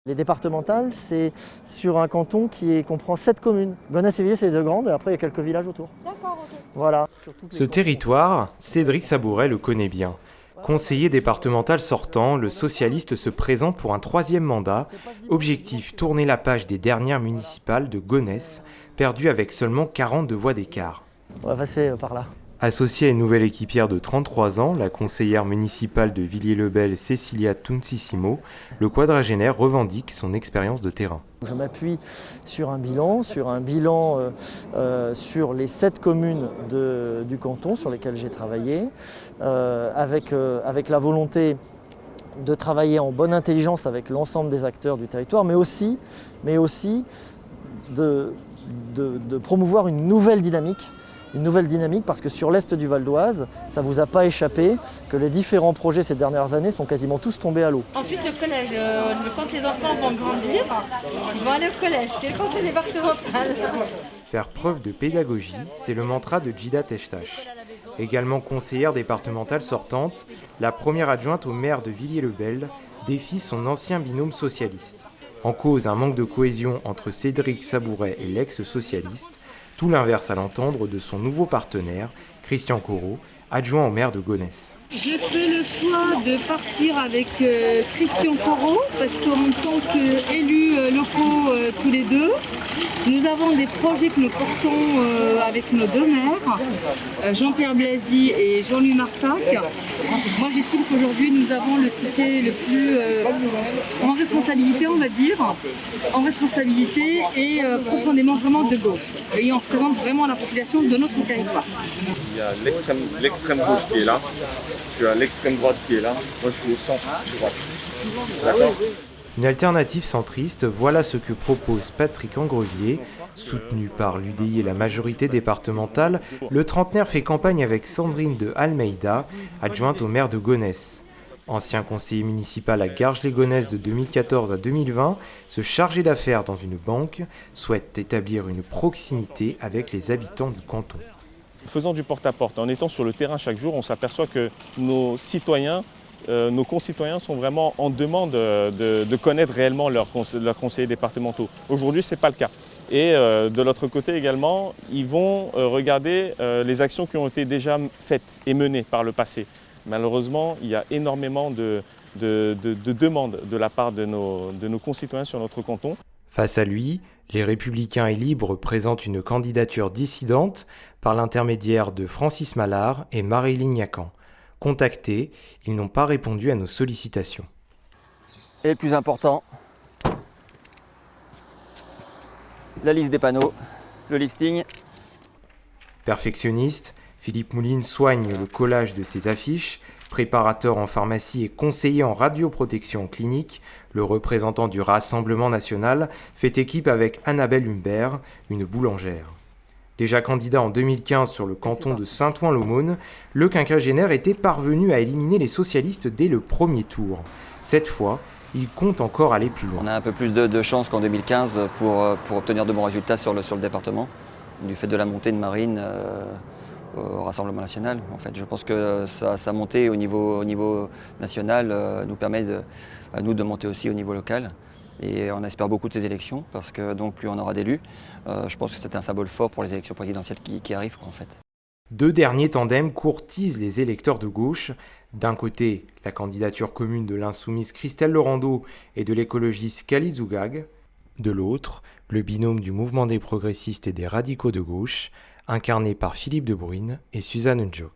Les départementales, c'est sur un canton qui comprend 7 communes. Gonesse et Villiers, c'est les deux grandes, et après il y a quelques villages autour. D'accord, ok. Voilà. Ce territoire, Cédric Sabouret le connaît bien. Conseiller départemental sortant, le socialiste se présente pour un 3e mandat. Objectif, tourner la page des dernières municipales de Gonesse, perdues avec seulement 42 voix d'écart. On va passer par là. Associée à une nouvelle équipière de 33 ans, la conseillère municipale de Villiers-le-Bel, Cecilia Tunsissimo, le quadragénaire revendique son expérience de terrain. Je m'appuie sur un bilan sur les 7 communes du canton sur lesquelles j'ai travaillé, avec la volonté de travailler en bonne intelligence avec l'ensemble des acteurs du territoire, mais aussi de promouvoir une nouvelle dynamique parce que sur l'est du Val d'Oise, ça ne vous a pas échappé que les différents projets ces dernières années sont quasiment tous tombés à l'eau. Ensuite, le collège. Quand les enfants vont grandir, ils vont aller au collège. C'est le conseil départemental. Faire preuve de pédagogie, c'est le mantra de Djida Teshtash. Également conseillère départementale sortante, la première adjointe au maire de Villiers-le-Bel défie son ancien binôme socialiste. En cause, un manque de cohésion entre Cédric Sabouret et l'ex-socialiste, tout l'inverse à l'entendre de son nouveau partenaire, Christian Corot, adjoint au maire de Gonesse. J'ai fait le choix de partir avec Christian Corot parce qu'en tant qu'élus locaux tous les deux, nous avons des projets que nous portons avec nos deux maires, Jean-Pierre Blasi et Jean-Louis Marsac. Moi j'estime qu'aujourd'hui nous avons le ticket le plus en responsabilité, on va dire, en responsabilité et profondément vraiment de gauche. Et on représente vraiment la population de notre territoire. Il y a l'extrême gauche qui est là, tu as l'extrême droite qui est là, moi je suis au centre, droite. D'accord ? Une alternative centriste, voilà ce que propose Patrick Engrevier. Soutenu par l'UDI et la majorité départementale, le trentenaire fait campagne avec Sandrine de Almeida, adjointe au maire de Gonesse. Ancien conseiller municipal à Garges-les-Gonesse de 2014 à 2020, ce chargé d'affaires dans une banque souhaite établir une proximité avec les habitants du canton. Faisant du porte-à-porte, en étant sur le terrain chaque jour, on s'aperçoit que nos concitoyens sont vraiment en demande de connaître réellement leurs conseillers départementaux. Aujourd'hui, ce n'est pas le cas. Et de l'autre côté également, ils vont regarder les actions qui ont été déjà faites et menées par le passé. Malheureusement, il y a énormément de demandes de la part de nos concitoyens sur notre canton. Face à lui, les Républicains et Libres présentent une candidature dissidente par l'intermédiaire de Francis Mallard et Marie-Line Yacan. Contactés, ils n'ont pas répondu à nos sollicitations. Et le plus important, la liste des panneaux, le listing. Perfectionniste, Philippe Mouline soigne le collage de ses affiches. Préparateur en pharmacie et conseiller en radioprotection clinique, le représentant du Rassemblement national fait équipe avec Annabelle Humbert, une boulangère. Déjà candidat en 2015 sur le canton de Saint-Ouen-l'Aumône, le quinquagénaire était parvenu à éliminer les socialistes dès le premier tour. Cette fois, il compte encore aller plus loin. On a un peu plus de chance qu'en 2015 pour obtenir de bons résultats sur le département, du fait de la montée de Marine au Rassemblement national. En fait, je pense que sa montée au niveau national nous permet à nous de monter aussi au niveau local. Et on espère beaucoup de ces élections, parce que donc plus on aura d'élus, je pense que c'est un symbole fort pour les élections présidentielles qui arrivent, en fait. Deux derniers tandems courtisent les électeurs de gauche. D'un côté, la candidature commune de l'insoumise Christelle Laurando et de l'écologiste Khalid Zougag. De l'autre, le binôme du mouvement des progressistes et des radicaux de gauche, incarné par Philippe de Bruyne et Suzanne Ndjok.